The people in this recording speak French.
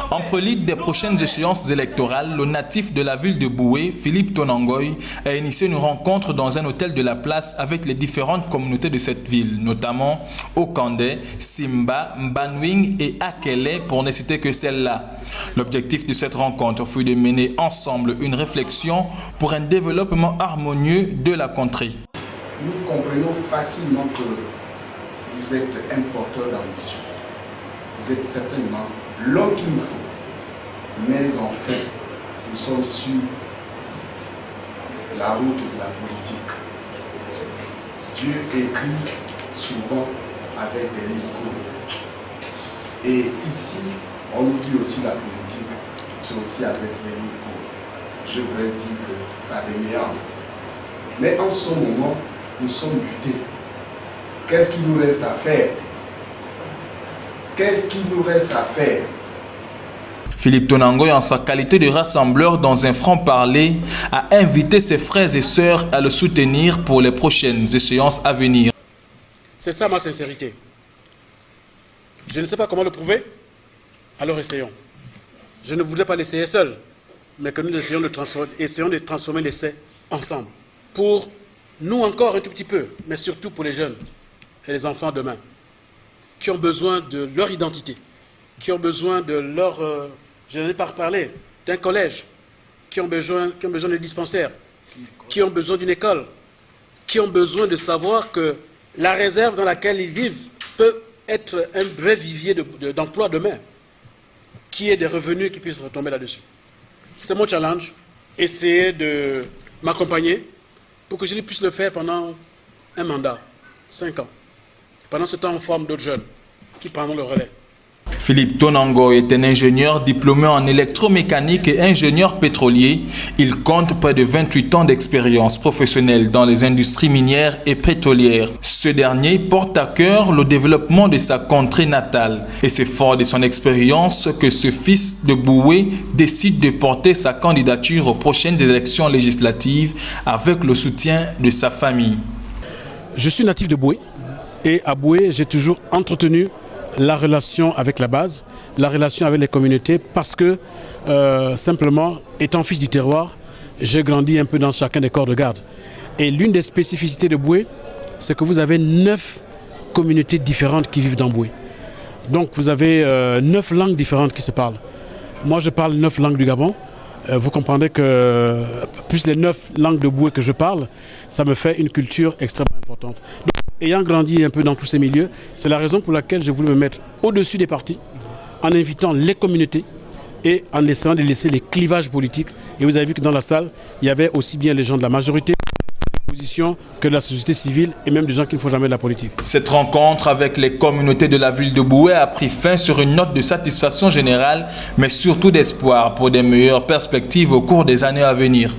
En prélude des prochaines échéances électorales, le natif de la ville de Boué, Philippe Tonangoy, a initié une rencontre dans un hôtel de la place avec les différentes communautés de cette ville, notamment Okandé, Simba, Mbanwing et Akele, pour ne citer que celle-là. L'objectif de cette rencontre fut de mener ensemble une réflexion pour un développement harmonieux de la contrée. Nous comprenons facilement que vous êtes un porteur d'ambition. Vous êtes certainement l'homme qu'il nous faut. Mais en fait, nous sommes sur la route de la politique. Dieu écrit souvent avec des lignes courtes. Et ici, on oublie aussi la politique, c'est aussi avec des lignes courtes. Je voudrais dire que pas des meilleurs. Mais en ce moment, nous sommes butés. Qu'est-ce qu'il nous reste à faire? Qu'est-ce qu'il nous reste à faire? Philippe Tonangoy, en sa qualité de rassembleur dans un franc-parler, a invité ses frères et sœurs à le soutenir pour les prochaines échéances à venir. C'est ça ma sincérité. Je ne sais pas comment le prouver, alors essayons. Je ne voudrais pas l'essayer seul, mais que nous essayons de transformer l'essai ensemble. Pour nous encore un tout petit peu, mais surtout pour les jeunes et les enfants demain, qui ont besoin de leur identité, qui ont besoin de leur... je n'en ai pas parlé, d'un collège, qui ont besoin de dispensaires, qui ont besoin d'une école, qui ont besoin de savoir que la réserve dans laquelle ils vivent peut être un vrai vivier d'emploi demain, qui ait des revenus qui puissent retomber là-dessus. C'est mon challenge, essayer de m'accompagner pour que je puisse le faire pendant un mandat, 5 ans. Pendant ce temps, on forme d'autres jeunes qui prendront le relais. Philippe Tonangoy est un ingénieur diplômé en électromécanique et ingénieur pétrolier. Il compte près de 28 ans d'expérience professionnelle dans les industries minières et pétrolières. Ce dernier porte à cœur le développement de sa contrée natale. Et c'est fort de son expérience que ce fils de Boué décide de porter sa candidature aux prochaines élections législatives avec le soutien de sa famille. Je suis natif de Boué et à Boué, j'ai toujours entretenu la relation avec la base, la relation avec les communautés, parce que simplement, étant fils du terroir, j'ai grandi un peu dans chacun des corps de garde. Et l'une des spécificités de Boué, c'est que vous avez 9 communautés différentes qui vivent dans Boué. Donc vous avez 9 langues différentes qui se parlent. Moi je parle 9 langues du Gabon. Vous comprendrez que plus les 9 langues de Boué que je parle, ça me fait une culture extrêmement importante. Donc, ayant grandi un peu dans tous ces milieux, c'est la raison pour laquelle j'ai voulu me mettre au-dessus des partis, en invitant les communautés et en essayant de laisser les clivages politiques. Et vous avez vu que dans la salle, il y avait aussi bien les gens de la majorité, de l'opposition, que de la société civile et même des gens qui ne font jamais de la politique. Cette rencontre avec les communautés de la ville de Boué a pris fin sur une note de satisfaction générale, mais surtout d'espoir pour des meilleures perspectives au cours des années à venir.